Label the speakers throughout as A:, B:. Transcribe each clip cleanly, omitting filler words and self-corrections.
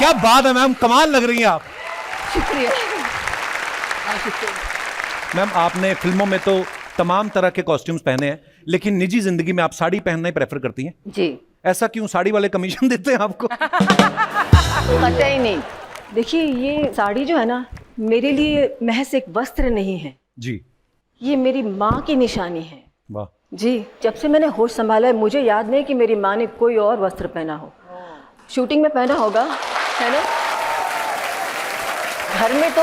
A: क्या बात है मैम, कमाल लग रही हैं आप।
B: शुक्रिया।
A: मैम आपने फिल्मों में तो तमाम तरह के कॉस्ट्यूम्स पहने हैं, लेकिन निजी जिंदगी में आप साड़ी पहनना ही प्रेफर करती हैं
B: जी।
A: ऐसा क्यों? साड़ी वाले कमीशन देते हैं आपको?
B: कतई नहीं। देखिए ये साड़ी जो है ना, मेरे लिए महज एक वस्त्र नहीं है
A: जी।
B: ये मेरी माँ की निशानी है।
A: वाह।
B: जी, जब से मैंने होश संभाला है मुझे याद नहीं कि मेरी माँ ने कोई और वस्त्र पहना हो। शूटिंग में पहना होगा, है ना? घर में तो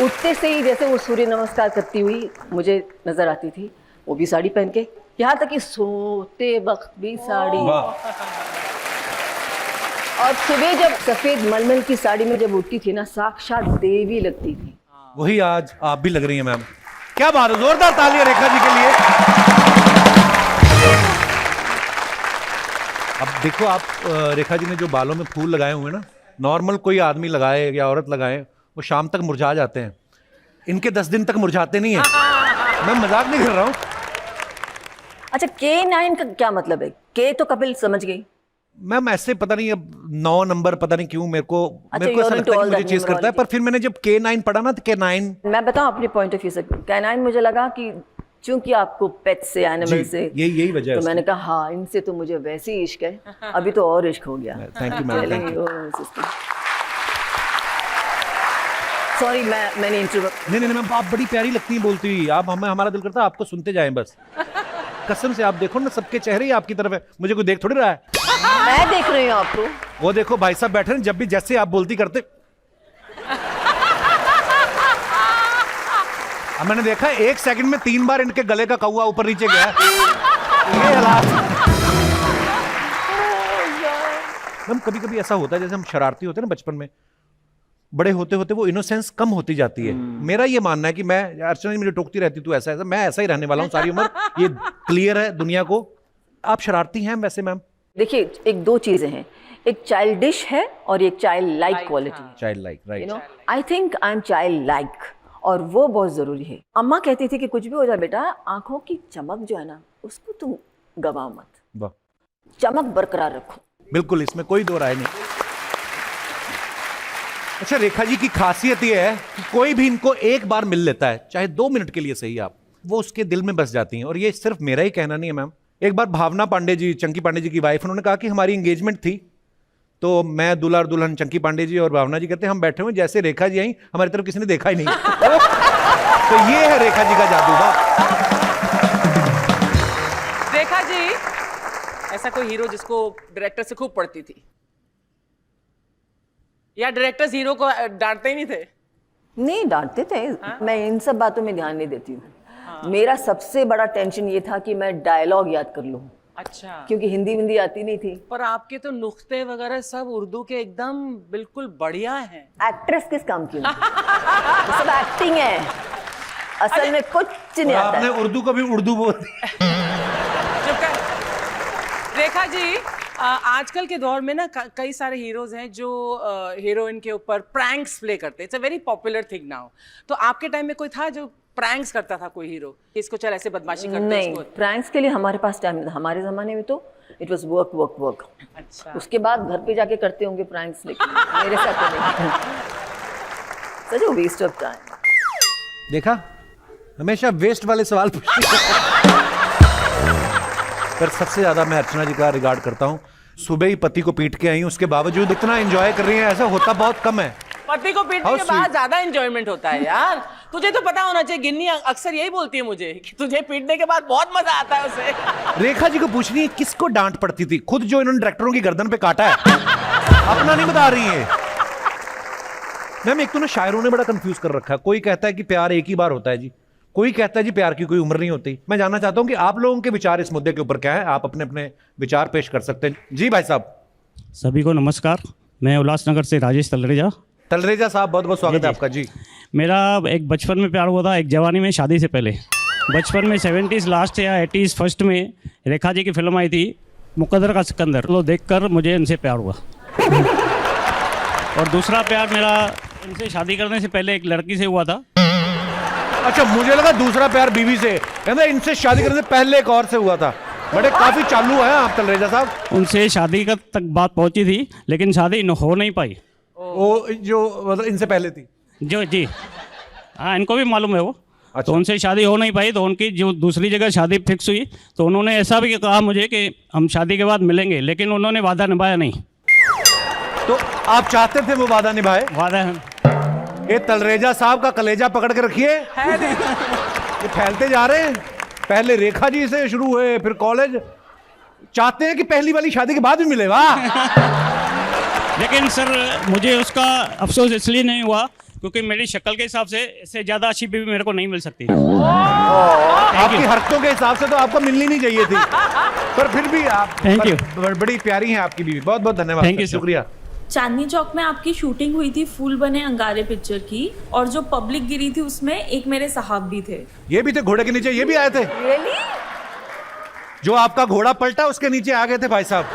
B: उठते से ही जैसे वो सूर्य नमस्कार करती हुई मुझे नजर आती थी, वो भी साड़ी पहन के, यहाँ तक कि सोते वक्त भी साड़ी। और सुबह जब सफेद मलमल की साड़ी में जब उठती थी ना, साक्षात देवी लगती थी।
A: वही आज आप भी लग रही हैं मैम। क्या बात है, जोरदार तालियां रेखा जी के लिए। अब देखो आप, रेखा जी ने जो बालों में फूल लगाए हुए हैं ना, नॉर्मल कोई आदमी लगाए या औरत लगाए वो शाम तक मुरझा जाते हैं, इनके 10 दिन तक मुरझाते नहीं है। मैं मजाक नहीं कर रहा हूँ।
B: अच्छा, K9 का क्या मतलब है? के तो कपिल समझ गई
A: मैम, ऐसे पता नहीं अब 9 नंबर पता नहीं क्यों मेरे को
B: अच्छा,
A: ऐसा लगता है कि मुझे चेज करता है, पर फिर मैंने जब K9 पढ़ा ना तो K9
B: मैं बताऊं अपने पॉइंट ऑफ व्यू से, K9 मुझे लगा कि चूंकि आपको पेट से, एनिमल से,
A: यही वजह है
B: तो मैंने कहा हाँ इनसे तो मुझे वैसे ही इश्क है, अभी तो और इश्क हो गया।
A: Thank you ma'am.
B: सॉरी मैंने इंटरप्ट।
A: नहीं मैम, आप बड़ी प्यारी लगती हैं बोलती हुई। आप हमारा दिल करता है आपको सुनते जाएं बस। कसम से आप देखो ना, सबके चेहरे ही आपकी तरफ है, मुझे कोई देख थोड़ी रहा है।
B: मैं देख रही हूँ आपको। वो
A: देखो भाई साहब बैठे हैं, जब भी जैसे आप बोलती करते। अब मैंने देखा 1 सेकंड में 3 बार इनके गले का कौवा ऊपर नीचे गया। ये हालात। मैम कभी कभी ऐसा होता है जैसे हम शरारती होते हैं ना बचपन में, बड़े होते होते वो इनोसेंस कम होती जाती है। मेरा ये मानना है कि मैं, अर्चना जी मुझे टोकती रहती तू ऐसा, मैं ऐसा ही रहने वाला हूँ सारी उम्र। ये क्लियर है दुनिया को। आप शरारती हैं वैसे मैम?
B: देखिए, एक दो चीजें हैं, एक चाइल्डिश है और एक child like quality.
A: Child like, right.
B: You know, I think I am child like, और वो बहुत जरूरी है। अम्मा कहती थी कि कुछ भी हो जाए बेटा, आंखों की चमक जो है ना उसको तुम गवाओ मत,
A: वाह।
B: चमक बरकरार रखो।
A: बिल्कुल, इसमें कोई दो राय नहीं। अच्छा, रेखा जी की खासियत ये है कि कोई भी इनको एक बार मिल लेता है, चाहे 2 मिनट के लिए सही, आप वो उसके दिल में बस जाती हैं। और ये सिर्फ मेरा ही कहना नहीं है मैम। एक बार भावना पांडे जी, चंकी पांडे जी की वाइफ, उन्होंने कहा कि हमारी एंगेजमेंट थी, तो मैं दूल्हा और दुल्हन चंकी पांडे जी और भावना जी कहते हैं हम बैठे हुए, जैसे रेखा जी आई हमारी तरफ किसी ने देखा ही नहीं। तो ये है रेखा जी का जादू।
C: रेखा जी, ऐसा कोई हीरो जिसको डायरेक्टर से खूब पड़ती थी, या डायरेक्टर्स हीरो को डांटते ही नहीं थे?
B: नहीं डांटते थे। मैं इन सब बातों में ध्यान नहीं देती हूँ। मेरा सबसे बड़ा टेंशन ये था कि मैं डायलॉग याद कर लूं।
C: अच्छा।
B: क्योंकि हिंदी आती नहीं थी।
C: पर आपके तो नुक्ते वगैरह सब उर्दू के एकदम बिल्कुल बढ़िया हैं।
B: एक्ट्रेस किस काम की? तो सब एक्टिंग है, असल में कुछ नहीं आता।
A: आपने उर्दू को भी उर्दू बोल दी।
C: रेखा जी, आजकल के दौर में ना कई सारे हीरोज हैं जो हीरोइन के ऊपर प्रैंक्स प्ले करते हैं। It's a very popular thing now. तो आपके टाइम में कोई था जो प्रैंक्स करता था, कोई हीरो इसको चल ऐसे बदमाशी करते?
B: नहीं, प्रैंक्स के लिए हमारे पास टाइम नहीं था। हमारे जमाने में तो it was work work work.
C: अच्छा।
B: उसके बाद घर पे जाके करते होंगे प्रैंक्स, लेकिन मेरे साथ तो नहीं। सच अ वेस्ट ऑफ टाइम।
A: देखा, हमेशा वेस्ट वाले सवाल पूछती है। पर सबसे ज्यादा मैं अर्चना जी का रिगार्ड करता हूँ। सुबह ही पति को पीट के आई, उसके बावजूद इतना एंजॉय कर रही हैं, ऐसा होता बहुत कम है।
C: पति को पीटने के बाद ज्यादा एंजॉयमेंट होता है यार। तुझे तो पता होना चाहिए, गिन्नी अक्सर यही बोलती है मुझे कि तुझे पीटने के बाद बहुत मजा आता है उसे।
A: रेखा जी को पूछनी है किसको डांट पड़ती थी, खुद जो इन्होंने डायरेक्टरों की गर्दन पे काटा है, अपना नहीं बता रही है। मैम एक तो ना शायरों ने बड़ा कंफ्यूज कर रखा है। कोई कहता है कि प्यार एक ही बार होता है जी, कोई कहता है जी प्यार की कोई उम्र नहीं होती। मैं जानना चाहता हूं कि आप लोगों के विचार इस मुद्दे के ऊपर क्या है। आप अपने अपने विचार पेश कर सकते हैं। जी भाई साहब।
D: सभी को नमस्कार, मैं उल्लासनगर से राजेश
A: तलरेजा साहब, बहुत बहुत स्वागत है आपका। जी,
D: मेरा एक बचपन में प्यार हुआ था, एक जवानी में शादी से पहले। बचपन में 70s लास्ट या 80s फर्स्ट में रेखा जी की फिल्म आई थी मुकद्दर का सिकंदर, तो देखकर मुझे इनसे प्यार हुआ। और दूसरा प्यार मेरा इनसे शादी करने से पहले एक लड़की से हुआ था।
A: अच्छा, मुझे लगा दूसरा प्यार बीवी से, कहते इनसे शादी करने से पहले एक और से हुआ था। बड़े काफी चालू हैं आप तलरेजा साहब।
D: उनसे शादी का तक बात पहुंची थी, लेकिन शादी हो नहीं पाई।
A: वो जो मतलब इनसे पहले थी।
D: जो जी हाँ, इनको भी मालूम है वो।
A: अच्छा।
D: तो उनसे शादी हो नहीं पाई, तो उनकी जो दूसरी जगह शादी फिक्स हुई, तो उन्होंने ऐसा भी कहा मुझे कि हम शादी के बाद मिलेंगे, लेकिन उन्होंने वादा निभाया नहीं।
A: तो आप चाहते थे वो वादा निभाए?
D: वादा
A: ये तलरेजा साहब का कलेजा पकड़ के रखिए, ये फैलते जा रहे हैं। पहले रेखा जी से शुरू हुए, फिर कॉलेज, चाहते हैं कि पहली वाली शादी के बाद भी मिले। वाह।
D: लेकिन सर मुझे उसका अफसोस इसलिए नहीं हुआ क्योंकि मेरी शक्ल के हिसाब से इससे ज़्यादा अच्छी बीवी मेरे को नहीं मिल सकती।
A: आपकी हरकतों के हिसाब से तो आपको मिलनी नहीं चाहिए थी, पर फिर भी आप
D: Thank you.
A: बड़ी प्यारी हैं आपकी बीवी। बहुत बहुत धन्यवाद।
D: Thank you, sir.
A: शुक्रिया।
E: चांदनी चौक में आपकी शूटिंग हुई थी फूल बने अंगारे पिक्चर की, और जो पब्लिक गिरी थी उसमें एक मेरे साहब भी थे।
A: ये भी थे घोड़े के नीचे, ये भी आए थे।
B: रियली?
A: जो आपका घोड़ा पलटा उसके नीचे आ गए थे भाई साहब।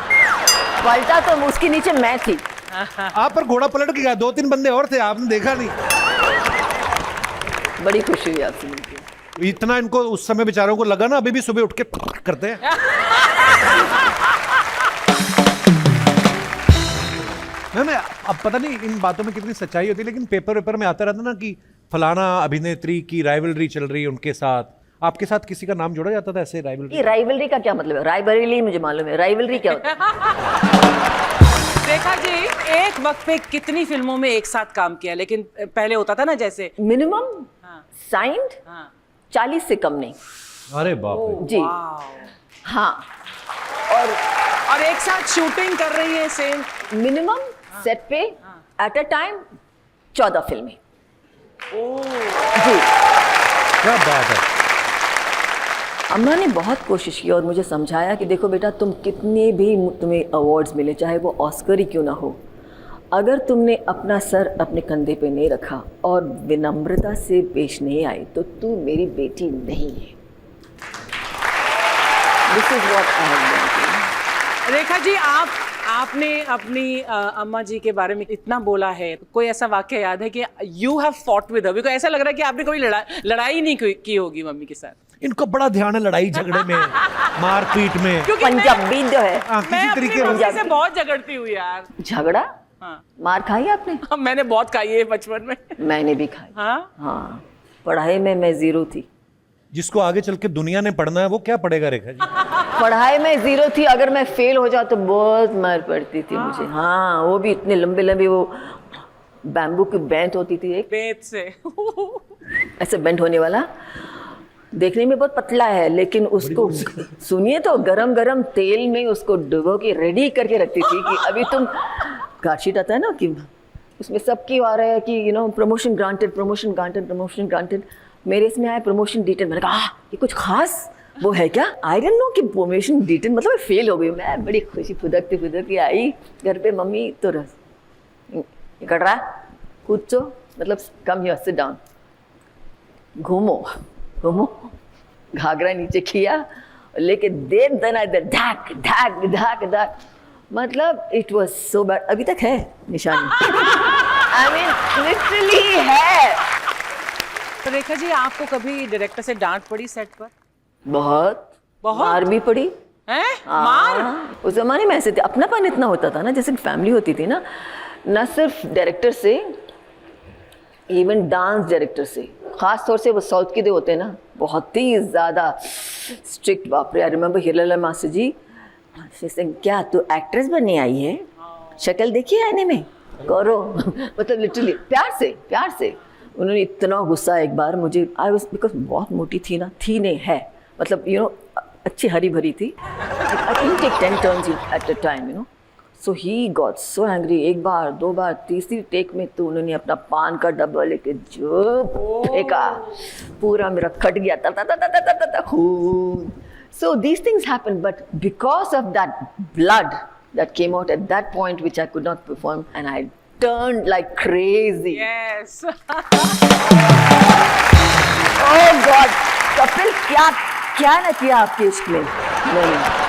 B: पलटा तो उसके नीचे मैं थी।
A: आप पर घोड़ा पलट के गया, 2-3 बंदे और थे, आपने देखा नहीं।
B: बड़ी खुशी हुई आपसे मिलकर।
A: इतना इनको उस समय बेचारों को लगा ना, अभी भी सुबह उठ के करते हैं। मैम अब पता नहीं इन बातों में कितनी सच्चाई होती है, लेकिन पेपर में आता रहता ना कि फलाना अभिनेत्री की राइवलरी चल रही है उनके साथ। आपके साथ किसी का नाम जोड़ा जाता था ऐसे राइवलरी?
B: ये राइवलरी का क्या मतलब है? राइवलरी मुझे मालूम है, राइवलरी क्या होता है?
C: रेखा जी एक वक्त पे कितनी फिल्मों में एक साथ काम किया, लेकिन पहले होता था ना जैसे
B: मिनिमम साइंड 40 से कम नहीं।
A: अरे बाप रे।
B: जी हाँ।
C: और एक साथ शूटिंग कर रही है सेम।
B: मिनिमम सेट पे एट अ टाइम 14 फिल्में। जी
A: क्या बात है।
B: अम्मा ने बहुत कोशिश की और मुझे समझाया कि देखो बेटा, तुम कितने भी तुम्हें अवार्ड्स मिले, चाहे वो ऑस्कर ही क्यों ना हो, अगर तुमने अपना सर अपने कंधे पे नहीं रखा और विनम्रता से पेश नहीं आई तो तू मेरी बेटी नहीं है। This is what I have done.
C: Rekha ji आपने अपनी अम्मा जी के बारे में इतना बोला है, कोई ऐसा वाक्य याद है कि you have fought with her? Because ऐसा लग रहा है कि आपने कोई लड़ाई नहीं की होगी मम्मी के साथ।
A: इनको बड़ा ध्यान है लड़ाई झगड़े में, मारपीट में।
C: क्योंकि
B: पंजाबी जो है,
A: हाँ,
C: मैं
A: किसी
C: अपनी
A: तरीके
C: मम्मी से बहुत झगड़ती हूँ यार।
B: झगड़ा
C: हाँ।
B: मार खाई आपने?
C: मैंने बहुत खाई है बचपन में।
B: मैंने भी खाई।
C: हाँ
B: हाँ, पढ़ाई में मैं जीरो थी।
A: जिसको आगे चल के दुनिया ने पढ़ना है वो क्या पढ़ेगा रेखा जी?
B: पढ़ाई में जीरो थी, अगर मैं फेल हो जाऊँ तो बहुत मार पड़ती थी मुझे। हाँ, वो भी इतने लंबे लंबे, वो बैम्बू की बेंट होती थी एक,
C: बेत से।
B: ऐसे बेंट होने वाला, देखने में बहुत पतला है, लेकिन उसको सुनिए तो गरम गरम तेल में उसको डुबो के रेडी करके रखती थी कि अभी तुम, कार्डशीट आता है ना कि उसमें सबकी आ रहा है कि you know promotion granted, promotion granted, promotion granted. मेरे इसमें आया प्रमोशन डिटेल। मैंने कहा ये कुछ खास वो है क्या? आई डोंट नो कि प्रमोशन डिटेल मतलब मैं फेल हो गई। मैं बड़ी खुशी फुदकती आई घर पे, मम्मी तो ये कर रहा है, कुछ तो मतलब कम हियर, सिट डाउन, घूमो घूमो, घाघरा नीचे किया लेके देर दना इधर धाक धाक धाक धाक, मतलब इट वाज सो बैड। अभी तक है निशानी। आई मीन लिटरली है।
C: तो रेखा जी आपको कभी डायरेक्टर से डांट पड़ी सेट पर?
B: बहुत मार भी पड़ी।
C: हैं? मार?
B: उस जमाने में ऐसे थे, अपनापन इतना होता था ना, जैसे फैमिली होती थी ना, न सिर्फ डायरेक्टर से, इवन डांस डायरेक्टर से, खास तौर से वो साउथ के होते हैं ना, बहुत ही ज़्यादा स्ट्रिक्ट। बाप रे, आई रिमेंबर हिरलाल मास्टर जी, क्या तू एक्ट्रेस बनने आई है? शक्ल देखिए आईने में, करो। मतलब लिटरली प्यार से उन्होंने इतना गुस्सा एक बार मुझे, आई वाज, बिकॉज बहुत मोटी थी ना, थी नहीं है, मतलब यू नो अच्छी हरी भरी थी। I can take 10 turns at a time, you know. So he got so angry. एक बार, दो बार, तीसरी टेक में तो उन्होंने अपना पान का डब्बा लेके जो फेंका, पूरा मेरा कट गया, ता खून। So these things happen, but because of that blood that came out at that point, which I could not perform, and I turned like crazy.
C: Yes.
B: Oh God, Kapil क्या ना किया आपके इश्क में मैंने।